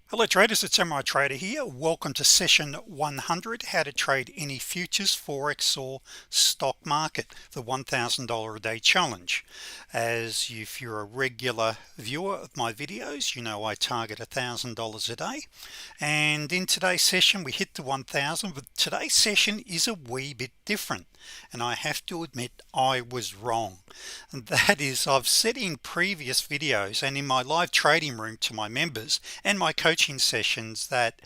Hello traders, it's Samurai Trader here. Welcome to session 100, how to trade any futures, forex or stock market, the $1,000 a day challenge. As if you're a regular viewer of my videos, you know I target $1,000 a day, and in today's session we hit the 1,000. But today's session is a wee bit different, and I have to admit I was wrong. And that is, I've said in previous videos and in my live trading room to my members and my coaching sessions that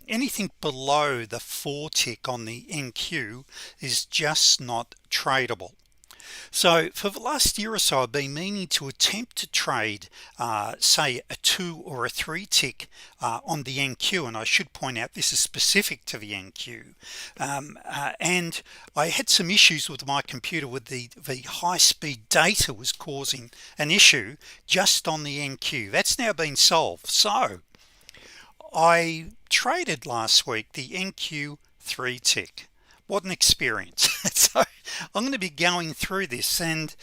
anything below the 4 tick on the NQ is just not tradable. So for the last year or so I've been meaning to attempt to trade say a 2 or a 3 tick on the NQ, and I should point out this is specific to the NQ, and I had some issues with my computer with the high-speed data was causing an issue just on the NQ. That's now been solved. So I traded last week the NQ 3 tick. What an experience. So I'm going to be going through this and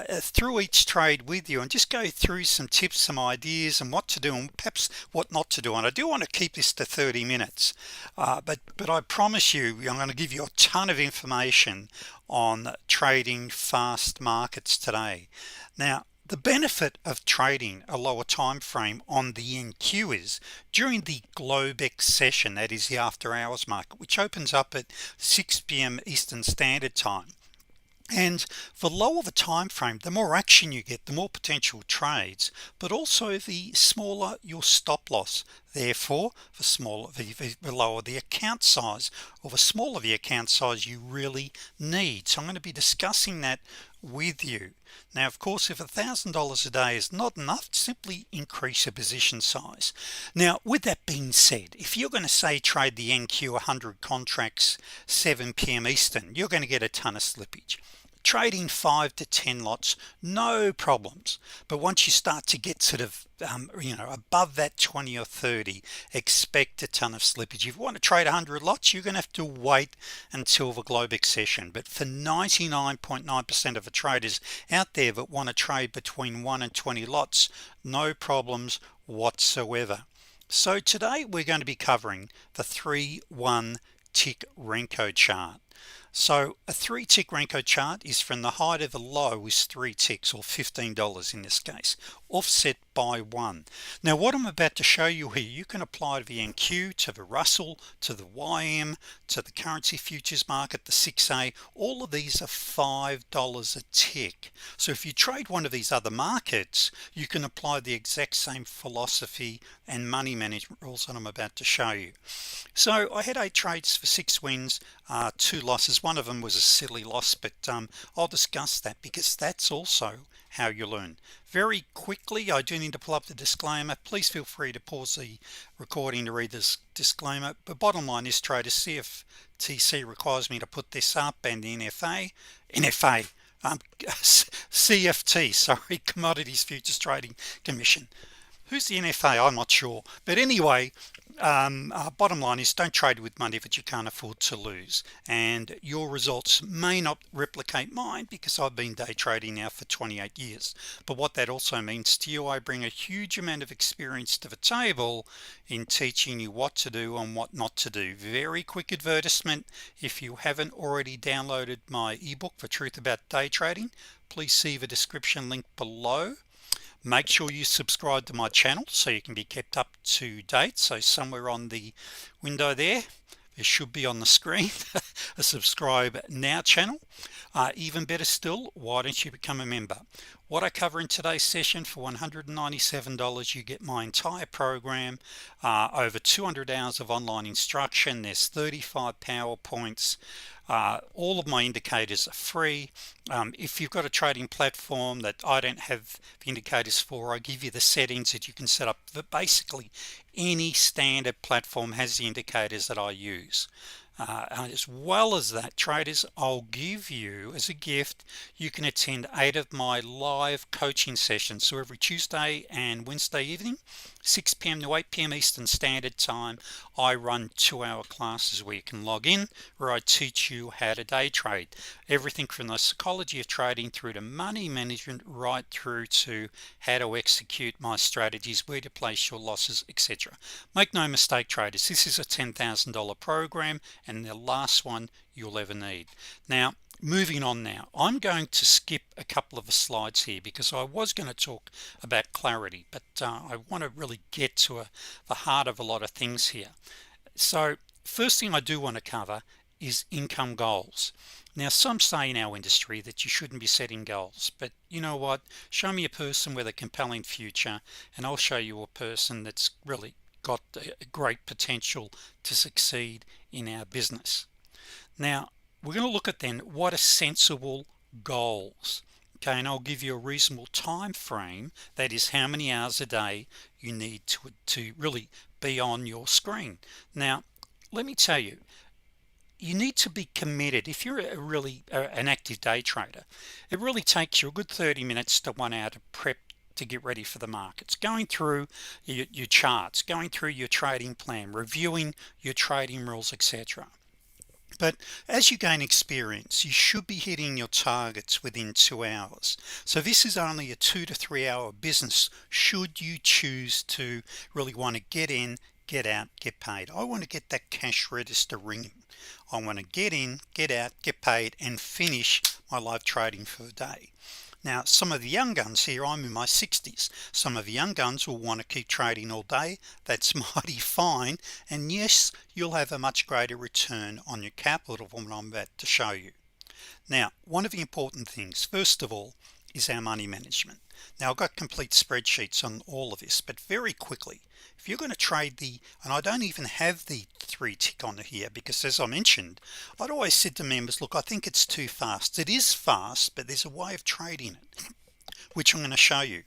through each trade with you, and just go through some tips, some ideas, and what to do and perhaps what not to do. And I do want to keep this to 30 minutes, but I promise you I'm going to give you a ton of information on trading fast markets today. Now, the benefit of trading a lower time frame on the NQ is during the Globex session, that is the after hours market, which opens up at 6 p.m. Eastern Standard Time. And the lower the time frame, the more action you get, the more potential trades, but also the smaller your stop loss. Therefore, the lower the account size, or the smaller the account size you really need. So I'm going to be discussing that with you. Now, of course, if $1,000 a day is not enough, simply increase your position size. Now, with that being said, if you're going to say trade the NQ 100 contracts 7 p.m. Eastern, you're going to get a ton of slippage. Trading 5 to 10 lots, no problems. But once you start to get sort of above that 20 or 30, expect a ton of slippage. If you want to trade 100 lots, you're going to have to wait until the Globex session. But for 99.9% of the traders out there that want to trade between 1 and 20 lots, no problems whatsoever. So today we're going to be covering the 3-1 tick Renko chart. So a 3 tick Renko chart is from the high to the low is 3 ticks, or $15 in this case, offset by 1. Now what I'm about to show you here, you can apply to the NQ, to the Russell, to the YM, to the currency futures market, the 6A. All of these are $5 a tick. So if you trade one of these other markets, you can apply the exact same philosophy and money management rules that I'm about to show you. So I had 8 trades for 6 wins, 2 losses. One of them was a silly loss, but I'll discuss that because that's also how you learn. Very quickly, I do need to pull up the disclaimer. Please feel free to pause the recording to read this disclaimer. But bottom line is, traders, CFTC requires me to put this up, and CFT, sorry, Commodities Futures Trading Commission. Who's the NFA? I'm not sure, but anyway, bottom line is, don't trade with money that you can't afford to lose, and your results may not replicate mine because I've been day trading now for 28 years. But what that also means to you, I bring a huge amount of experience to the table in teaching you what to do and what not to do. Very quick advertisement: if you haven't already downloaded my ebook, The Truth About Day Trading, please see the description link below. Make sure you subscribe to my channel so you can be kept up to date. So somewhere on the window there should be on the screen a subscribe now channel. Even better still, why don't you become a member? What I cover in today's session, for $197 you get my entire program, over 200 hours of online instruction. There's 35 PowerPoints. All of my indicators are free. If you've got a trading platform that I don't have the indicators for, I give you the settings that you can set up. But basically any standard platform has the indicators that I use. As well as that, traders, I'll give you as a gift, you can attend 8 of my live coaching sessions. So every Tuesday and Wednesday evening, 6 p.m. to 8 p.m. Eastern Standard Time, I run 2-hour classes where you can log in, where I teach you how to day trade, everything from the psychology of trading through to money management, right through to how to execute my strategies, where to place your losses, etc. Make no mistake, traders, this is a $10,000 program and the last one you'll ever need. Now, moving on, now I'm going to skip a couple of the slides here because I was going to talk about clarity, but I want to really get to the heart of a lot of things here. So first thing I do want to cover is income goals. Now, some say in our industry that you shouldn't be setting goals, but you know what, show me a person with a compelling future and I'll show you a person that's really got a great potential to succeed in our business. Now we're going to look at then what are sensible goals. Okay, and I'll give you a reasonable time frame, that is how many hours a day you need to really be on your screen. Now let me tell you, you need to be committed. If you're an active day trader, it really takes you a good 30 minutes to 1 hour to prep to get ready for the markets, going through your charts, going through your trading plan, reviewing your trading rules, etc. But as you gain experience, you should be hitting your targets within 2 hours. So this is only a 2 to 3 hour business should you choose to really want to get in, get out, get paid. I want to get that cash register ringing. I want to get in, get out, get paid, and finish my live trading for the day. Now some of the young guns here, I'm in my 60s, some of the young guns will want to keep trading all day. That's mighty fine, and yes, you'll have a much greater return on your capital from what I'm about to show you. Now one of the important things, first of all, is our money management. Now I've got complete spreadsheets on all of this, but very quickly, if you're going to trade and I don't even have the 3 tick on here because, as I mentioned, I'd always said to members, look, I think it's too fast. It is fast, but there's a way of trading it which I'm going to show you.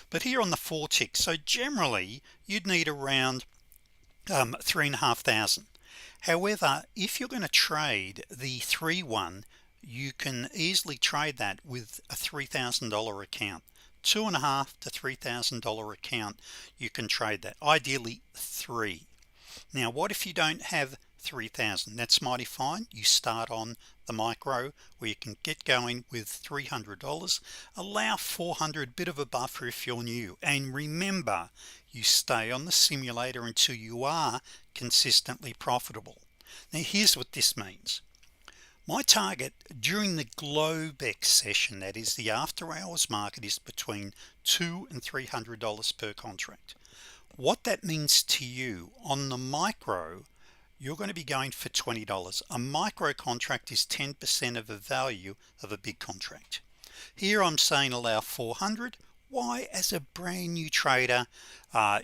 But here on the 4 tick, so generally you'd need around 3,500. However, if you're going to trade the 3-1, you can easily trade that with a $3,000 account. $2,500 to $3,000 account, you can trade that, ideally 3. Now what if you don't have 3,000? That's mighty fine. You start on the micro where you can get going with $300, allow 400, bit of a buffer if you're new, and remember, you stay on the simulator until you are consistently profitable. Now here's what this means. My target during the Globex session, that is the after hours market, is between $200 and $300 per contract. What that means to you on the micro, you're going to be going for $20. A micro contract is 10% of the value of a big contract. Here I'm saying allow 400. Why? As a brand new trader,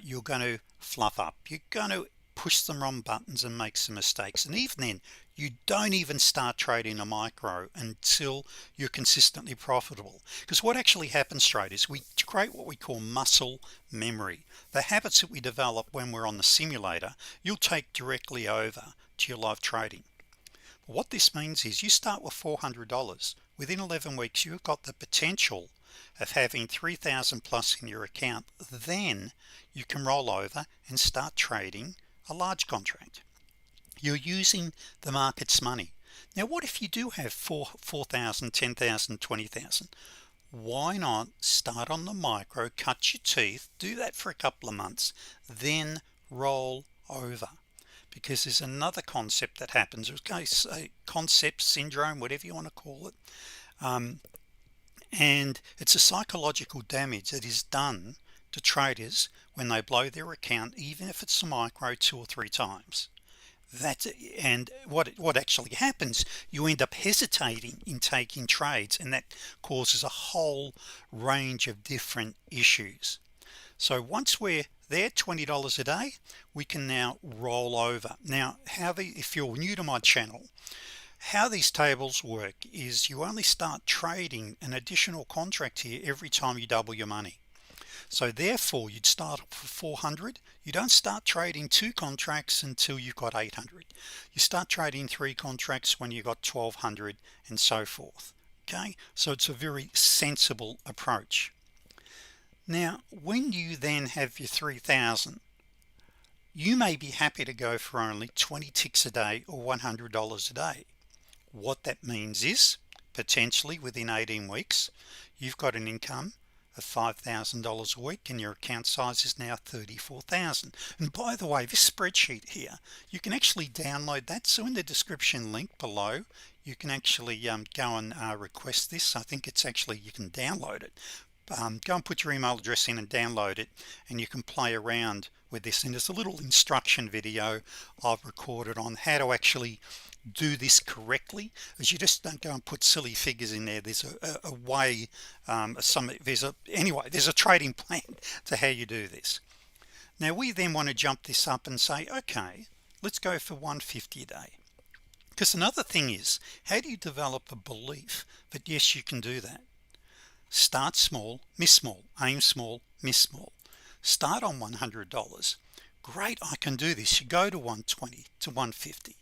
you're going to fluff up, you're going to push some wrong buttons and make some mistakes, and even then you don't even start trading a micro until you're consistently profitable. Because what actually happens, traders, we create what we call muscle memory. The habits that we develop when we're on the simulator, you'll take directly over to your live trading. But what this means is you start with $400. Within 11 weeks you've got the potential of having 3,000 plus in your account. Then you can roll over and start trading a large contract. You're using the market's money. Now what if you do have 4,000, 10,000, 20,000? Why not start on the micro, cut your teeth, do that for a couple of months, then roll over? Because there's another concept that happens, okay, so concept, syndrome, whatever you want to call it, and it's a psychological damage that is done to traders when they blow their account, even if it's a micro, 2 or 3 times. And what actually happens, you end up hesitating in taking trades, and that causes a whole range of different issues. So once we're there, $20 a day, we can now roll over. Now if you're new to my channel, how these tables work is you only start trading an additional contract here every time you double your money. So therefore you'd start off for 400. You don't start trading 2 contracts until you've got 800. You start trading 3 contracts when you got 1200, and so forth. Okay, so it's a very sensible approach. Now when you then have your 3000, you may be happy to go for only 20 ticks a day or $100 a day. What that means is potentially within 18 weeks you've got an income of $5,000 a week, and your account size is now 34,000. And by the way, this spreadsheet here, you can actually download that. So in the description link below, you can actually go and request this. I think it's actually, you can download it. Go and put your email address in and download it, and you can play around with this. And there's a little instruction video I've recorded on how to actually do this correctly, as you just don't go and put silly figures in there. There's a way, there's a trading plan to how you do this. Now we then want to jump this up and say, okay, let's go for 150 a day. Because another thing is, how do you develop a belief that yes, you can do that? Start small, miss small, aim small, miss small. Start on $100. Great, I can do this. You go to 120 to 150.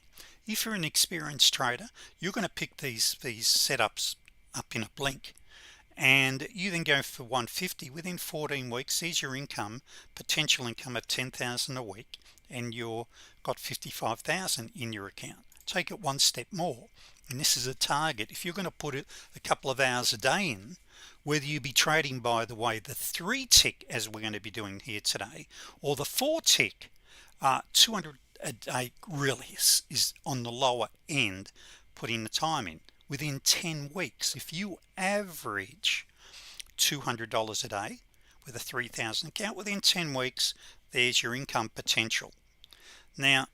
If you're an experienced trader, you're going to pick these setups up in a blink, and you then go for 150. Within 14 weeks, there's your income, potential income of 10,000 a week, and you've got 55,000 in your account. Take it one step more, and this is a target. If you're going to put it a couple of hours a day in, whether you be trading, by the way, the 3 tick as we're going to be doing here today, or the 4 tick, 200 a day really is on the lower end, putting the time in. Within 10 weeks, if you average $200 a day with a 3,000 account, within 10 weeks there's your income potential. Now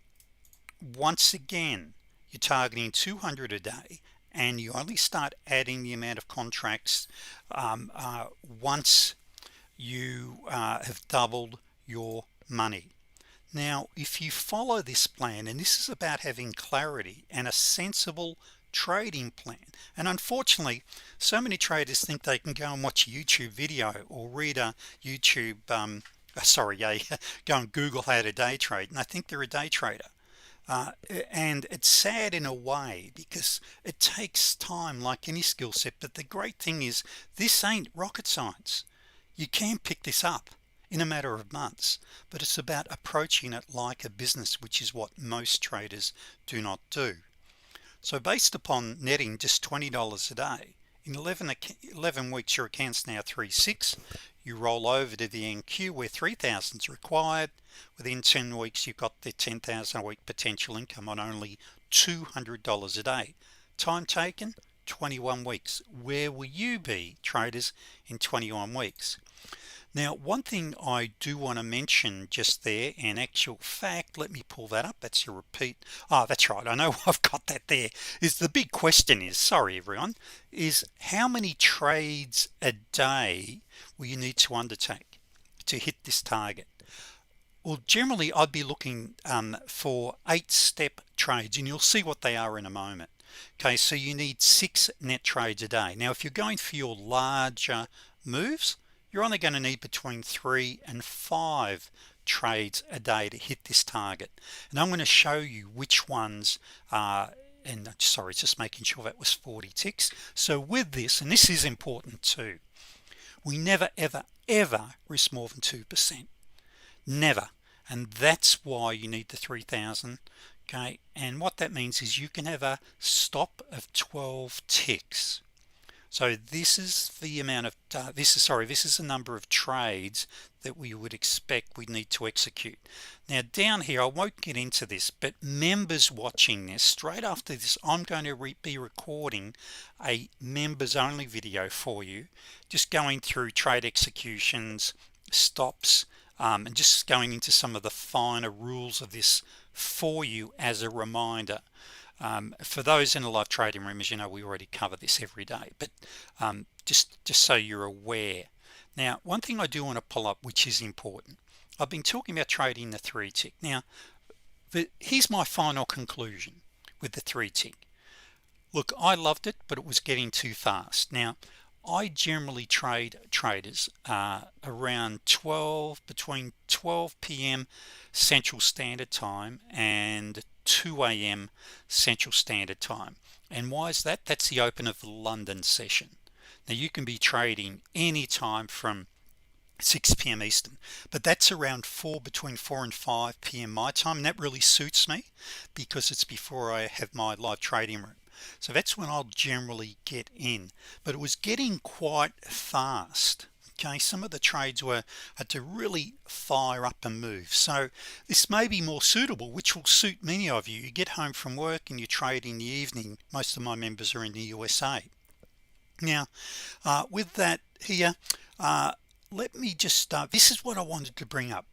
once again, you're targeting 200 a day, and you only start adding the amount of contracts once you have doubled your money. Now if you follow this plan, and this is about having clarity and a sensible trading plan, and unfortunately so many traders think they can go and watch a YouTube video or read a YouTube go and Google how to day trade, and I think they're a day trader. And it's sad in a way, because it takes time like any skill set. But the great thing is, this ain't rocket science. You can pick this up in a matter of months, but it's about approaching it like a business, which is what most traders do not do. So based upon netting just $20 a day, in 11 weeks your account's now 3.6. You roll over to the NQ where 3,000 is required. Within 10 weeks you've got the 10,000 a week potential income on only $200 a day. Time taken 21 weeks. Where will you be, traders, in 21 weeks? Now one thing I do want to mention just there, in actual fact, let me pull that up. That's your repeat. That's right, I know I've got that there. Is the big question is, sorry everyone, is how many trades a day will you need to undertake to hit this target? Well, generally I'd be looking for 8-step trades, and you'll see what they are in a moment. Okay, so you need 6 net trades a day. Now if you're going for your larger moves, you're only going to need between 3 and 5 trades a day to hit this target, and I'm going to show you which ones and sorry, just making sure that was 40 ticks. So with this, and this is important too, we never ever risk more than 2%, never. And that's why you need the 3,000. Okay, and what that means is you can have a stop of 12 ticks. So this is the amount of this is the number of trades that we would expect we need to execute. Now down here, I won't get into this, but members watching this, straight after this I'm going to be recording a members only video for you, just going through trade executions, stops, and just going into some of the finer rules of this for you as a reminder. For those in the live trading room, as you know, we already cover this every day, but just so you're aware. Now one thing I do want to pull up, which is important, I've been talking about trading the 3 tick. Now here's my final conclusion with the 3 tick. Look, I loved it, but it was getting too fast. Now I generally trade traders around between 12 p.m. Central Standard Time and 2 a.m. Central Standard Time. And why is that? That's the open of the London session. Now you can be trading anytime from 6 p.m. Eastern, but that's around between 4 and 5 p.m. my time, and that really suits me because it's before I have my live trading room. So that's when I'll generally get in, but it was getting quite fast. Okay, some of the trades had to really fire up and move. So this may be more suitable, which will suit many of you. You get home from work and you trade in the evening. Most of my members are in the USA. Now with that here, let me just start. This is what I wanted to bring up,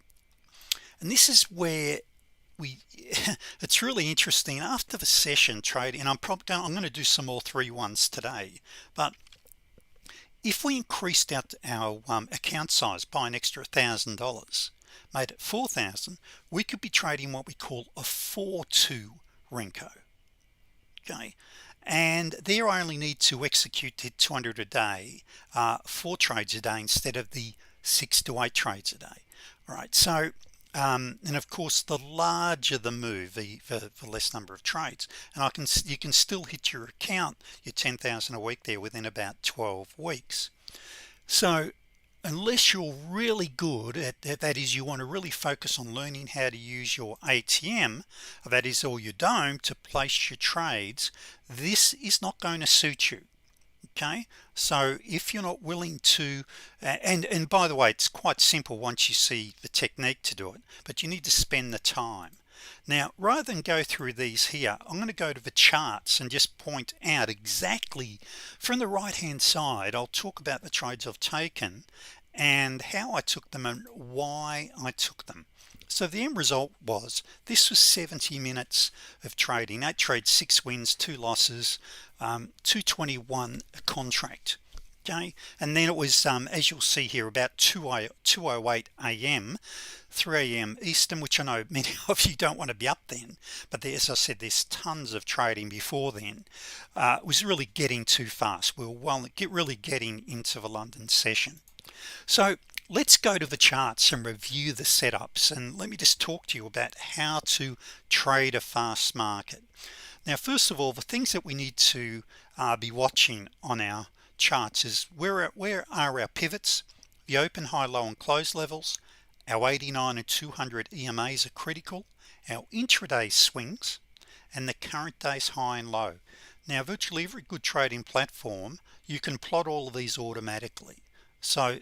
and this is where it's really interesting. After the session trading, and I'm going to do some more 3-1s today, but if we increased our account size by an extra $1,000, made it 4,000, we could be trading what we call a 4-2 Renko. Okay, and there I only need to execute the 200 a day, 4 trades a day instead of the 6 to 8 trades a day. All right, so and of course the larger the move, the less number of trades, and you can still hit your account, your 10,000 a week there within about 12 weeks. So unless you're really good at that, is you want to really focus on learning how to use your ATM, that is, or your dome, to place your trades, this is not going to suit you. Okay, so if you're not willing to, and by the way, it's quite simple once you see the technique to do it, but you need to spend the time. Now rather than go through these here, I'm going to go to the charts and just point out exactly from the right hand side. I'll talk about the trades I've taken and how I took them and why I took them. So the end result was, this was 70 minutes of trading, 8 trades, 6 wins, 2 losses, 221 a contract. Okay, and then it was as you'll see here, about 2:08 a.m. 3 a.m. Eastern, which I know many of you don't want to be up then, but as I said, there's tons of trading before then. It was really getting too fast. We were really getting into the London session. So let's go to the charts and review the setups, and let me just talk to you about how to trade a fast market. Now first of all, the things that we need to be watching on our charts is where are our pivots, the open, high, low and close levels. Our 89 and 200 EMAs are critical, our intraday swings, and the current day's high and low. Now virtually every good trading platform, you can plot all of these automatically. So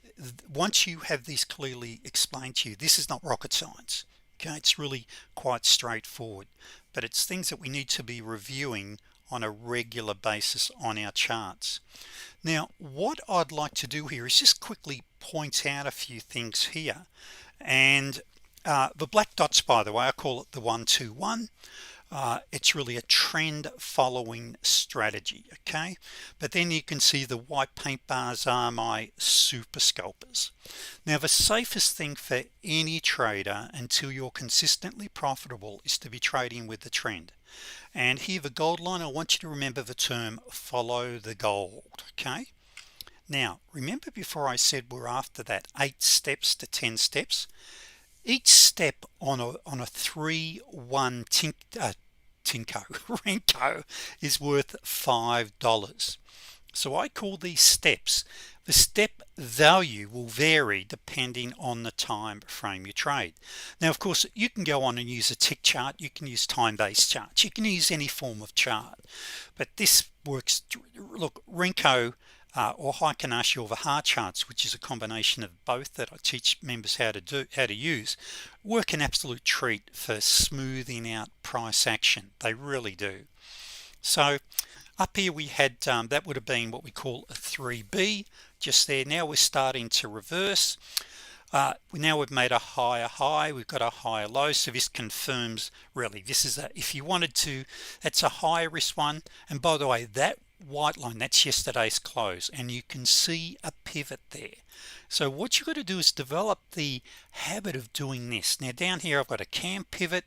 once you have these clearly explained to you, this is not rocket science. Okay, it's really quite straightforward, but it's things that we need to be reviewing on a regular basis on our charts. Now what I'd like to do here is just quickly point out a few things here, and the black dots, by the way, I call it the 121. It's really a trend following strategy. Okay, but then you can see the white paint bars are my super scalpers. Now the safest thing for any trader until you're consistently profitable is to be trading with the trend. And here the gold line, I want you to remember the term follow the gold. Okay, now remember before I said we're after that 8 steps to 10 steps. Each step on a 3-1 Renko is worth $5. So I call these steps. The step value will vary depending on the time frame you trade. Now of course you can go on and use a tick chart, you can use time-based charts, you can use any form of chart, but this works. Look, Renko or Heikin-Ashi or the heart charts, which is a combination of both that I teach members how to use, work an absolute treat for smoothing out price action. They really do. So up here we had that would have been what we call a 3B just there. Now we're starting to reverse. Now we've made a higher high, we've got a higher low, so this confirms really this is if you wanted to, that's a higher risk one. And by the way, that white line, that's yesterday's close, and you can see a pivot there. So what you've got to do is develop the habit of doing this. Now down here I've got a cam pivot,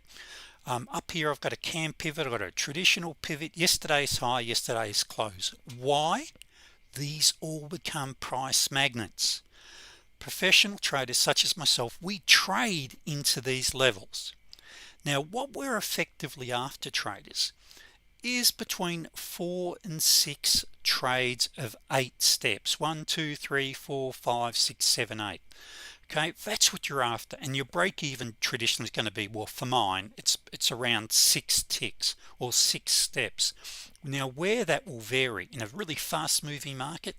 up here I've got a cam pivot, I've got a traditional pivot, yesterday's high, yesterday's close. Why? these all become price magnets. Professional traders such as myself, we trade into these levels. Now what we're effectively after, traders, is between 4 and 6 trades of 8 steps. 1 2 3 4 5 6 7 8. Okay, that's what you're after, and your break even traditionally is going to be, well, for mine it's around 6 ticks or 6 steps. Now where that will vary in a really fast moving market,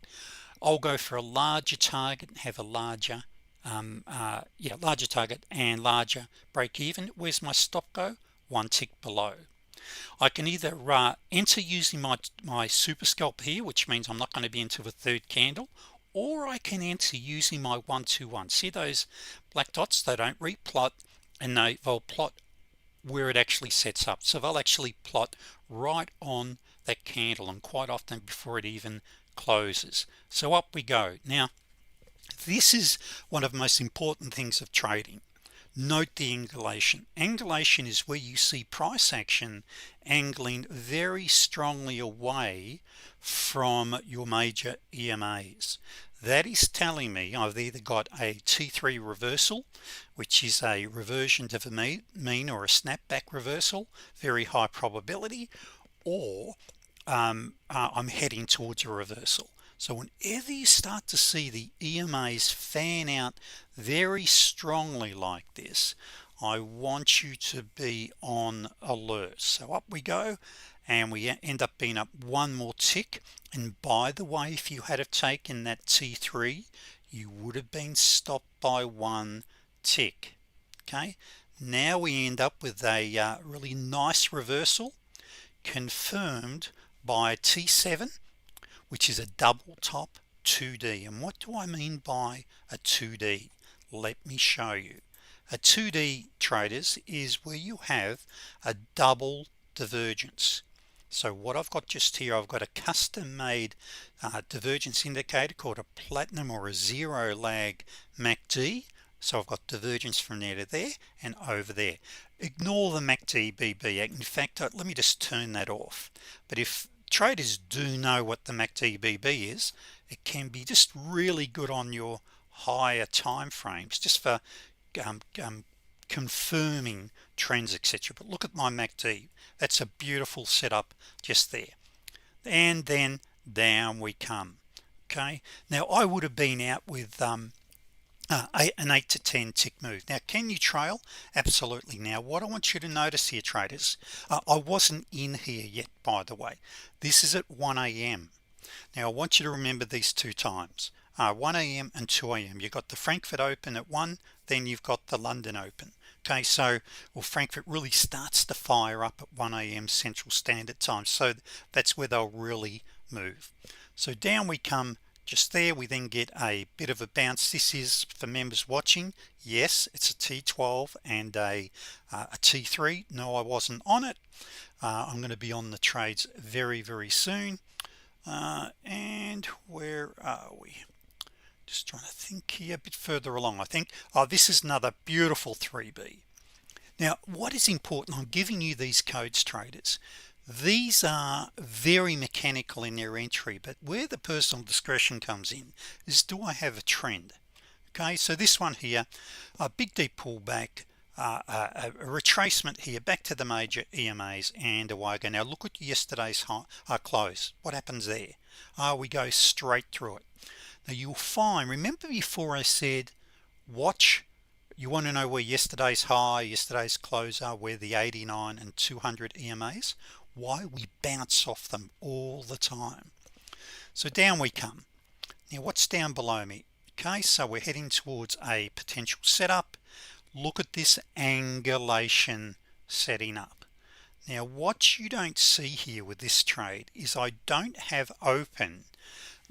I'll go for a larger target and have a larger larger target and larger break even. Where's my stop go? 1 tick below. I can either enter using my super scalp here, which means I'm not going to be into a third candle, or I can enter using my 121. See those black dots? They don't replot, and they'll plot where it actually sets up. So they'll actually plot right on that candle, and quite often before it even closes. So up we go. Now this is one of the most important things of trading. Note the angulation. Angulation is where you see price action angling very strongly away from your major EMAs. That is telling me I've either got a T3 reversal, which is a reversion to the mean or a snapback reversal, very high probability, or I'm heading towards a reversal. So whenever you start to see the EMAs fan out very strongly like this, I want you to be on alert. So up we go, and we end up being up one more tick. And by the way, if you had have taken that T3, you would have been stopped by 1 tick. Okay, now we end up with a really nice reversal confirmed by a T7, which is a double top 2D. And what do I mean by a 2D? Let me show you. A 2D, traders, is where you have a double divergence. So what I've got just here, I've got a custom made divergence indicator called a platinum or a zero lag MACD. So I've got divergence from there to there and over there. Ignore the MACD BB. In fact, let me just turn that off. But if traders do know what the MACD BB is, it can be just really good on your higher time frames, just for confirming trends, etc. But look at my MACD. That's a beautiful setup just there, and then down we come. Okay, now I would have been out with an 8 to 10 tick move. Now can you trail? Absolutely. Now what I want you to notice here, traders, I wasn't in here yet, by the way. This is at 1 a.m. Now I want you to remember these two times, 1 a.m. and 2 a.m. You've got the Frankfurt Open at 1, then you've got the London Open. Okay, so Frankfurt really starts to fire up at 1 a.m. Central Standard Time, so that's where they'll really move. So down we come just there. We then get a bit of a bounce. This is for members watching. Yes, it's a T12 and a T3. No, I wasn't on it. I'm going to be on the trades very soon. And where are we? Just trying to think here, a bit further along. I think this is another beautiful 3B. Now what is important, I'm giving you these codes, traders. These are very mechanical in their entry, but where the personal discretion comes in is, do I have a trend? Okay, so this one here, a big deep pullback, a retracement here back to the major EMAs, and away I go. Now look at yesterday's close. What happens there? We go straight through it. Now you'll find, remember before I said watch, you want to know where yesterday's high, yesterday's close are, where the 89 and 200 EMAs, why we bounce off them all the time. So down we come. Now what's down below me? Okay, so we're heading towards a potential setup. Look at this angulation setting up. Now what you don't see here with this trade is I don't have open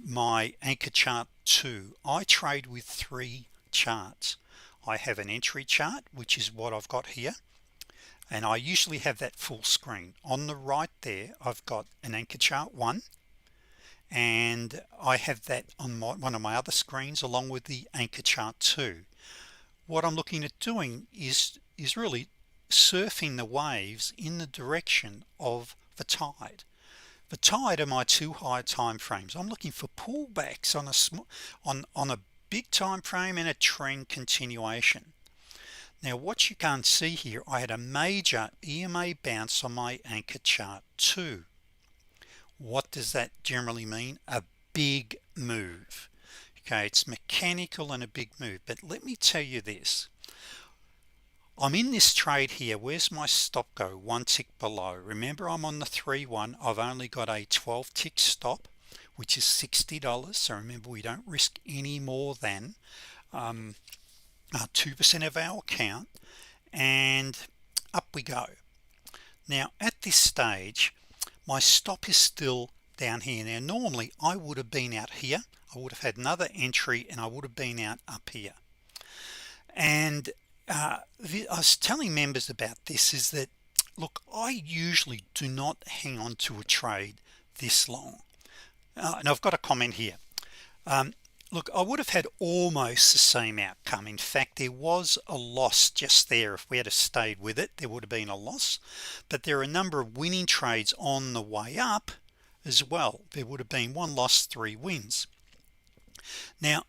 my anchor chart 2. I trade with 3 charts. I have an entry chart, which is what I've got here, and I usually have that full screen. On the right there I've got an anchor chart 1, and I have that on one of my other screens along with the anchor chart 2. What I'm looking at doing is really surfing the waves in the direction of the tide. the tide are my two higher time frames. I'm looking for pullbacks on a small on a big time frame and a trend continuation. Now what you can't see here, I had a major EMA bounce on my anchor chart too. What does that generally mean? A big move. Okay, it's mechanical and a big move. But let me tell you this, I'm in this trade here. Where's my stop go? One tick below. Remember, I'm on the 3-1. I've only got a 12 tick stop, which is $60. So remember, we don't risk any more than 2% of our account, and up we go. Now at this stage my stop is still down here. Now normally I would have been out here, I would have had another entry, and I would have been out up here. And I was telling members about this, is that look, I usually do not hang on to a trade this long. And I've got a comment here. Look, I would have had almost the same outcome. In fact, there was a loss just there. If we had stayed with it, there would have been a loss. But there are a number of winning trades on the way up as well. There would have been 1 loss, 3 wins. Now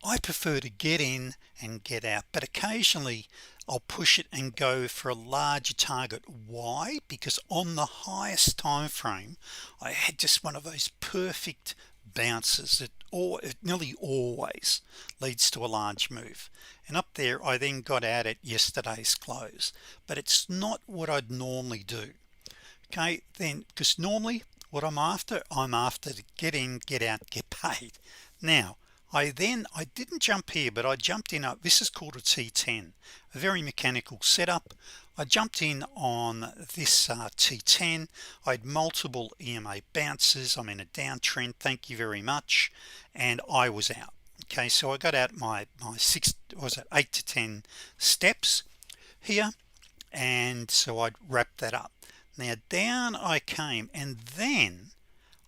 I prefer to get in and get out, but occasionally I'll push it and go for a larger target. Why? Because on the highest time frame I had just one of those perfect bounces that it nearly always leads to a large move, and up there I then got out at yesterday's close. But it's not what I'd normally do. Okay, then, because normally what I'm after to get in, get out, get paid. Now I didn't jump here, but I jumped in up. This is called a T10, a very mechanical setup. I jumped in on this T10. I had multiple EMA bounces. I'm in a downtrend, thank you very much, and I was out. Okay, so I got out my 8 to 10 steps here, and so I'd wrap that up. Now down I came, and then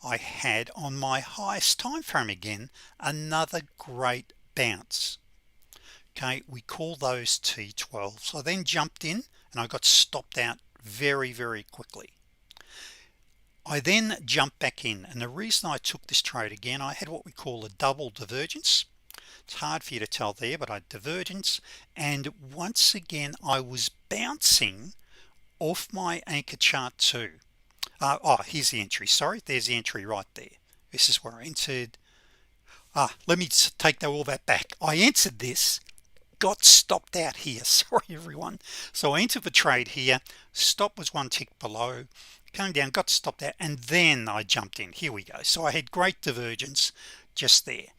I had on my highest time frame again another great bounce. Okay, we call those T12s. So I then jumped in and I got stopped out very quickly. I then jumped back in, and the reason I took this trade again, I had what we call a double divergence. It's hard for you to tell there, but I had divergence, and once again I was bouncing off my anchor chart too. Here's the entry. Sorry, there's the entry right there. This is where I entered. Let me take all that back. I entered this, got stopped out here. Sorry everyone. So I entered the trade here, stop was 1 tick below, came down, got stopped out, and then I jumped in. Here we go. So I had great divergence just there.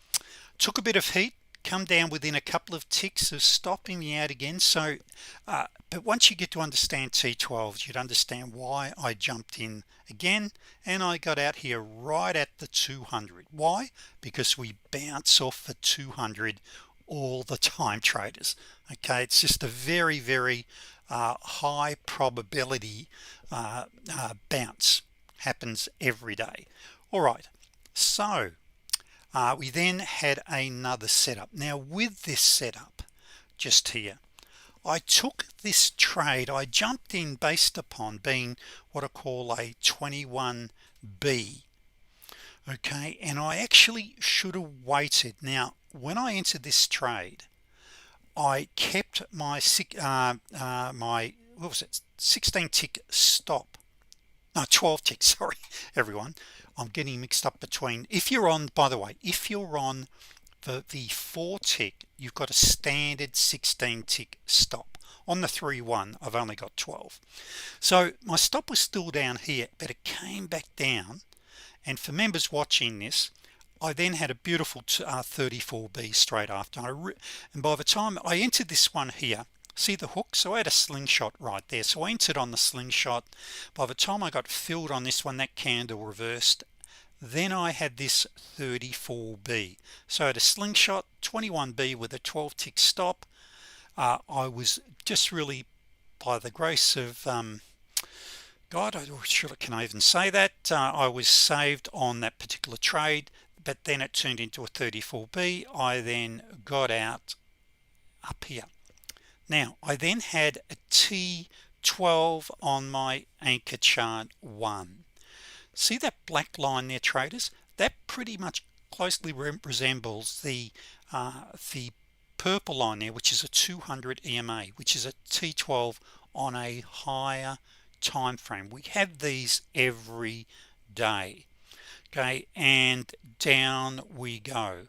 Took a bit of heat, come down within a couple of ticks of stopping me out again. So but once you get to understand T12s, you'd understand why I jumped in again, and I got out here right at the 200. Why? Because we bounce off the 200 all the time, traders. Okay, it's just a very high probability bounce. Happens every day. All right, so we then had another setup. Now with this setup just here, I took this trade, I jumped in based upon being what I call a 21B. Okay, and I actually should have waited. Now when I entered this trade, I kept my what was it, 16 tick stop, no, 12 tick, sorry everyone, I'm getting mixed up between. If you're on, by the way, if you're on the 4 tick, you've got a standard 16 tick stop. On the 3-1 I've only got 12. So my stop was still down here, but it came back down, and for members watching this, I then had a beautiful 34B straight after, and by the time I entered this one here, see the hook, so I had a slingshot right there, so I entered on the slingshot. By the time I got filled on this one, that candle reversed. Then I had this 34B, so I had a slingshot 21B with a 12 tick stop. I was just really, by the grace of God, can I even say that, I was saved on that particular trade. But then it turned into a 34B. I then got out up here. Now I then had a T12 on my anchor chart 1. See that black line there, traders? That pretty much closely resembles the purple line there, which is a 200 EMA, which is a T12 on a higher time frame. We have these every day. Okay, and down we go.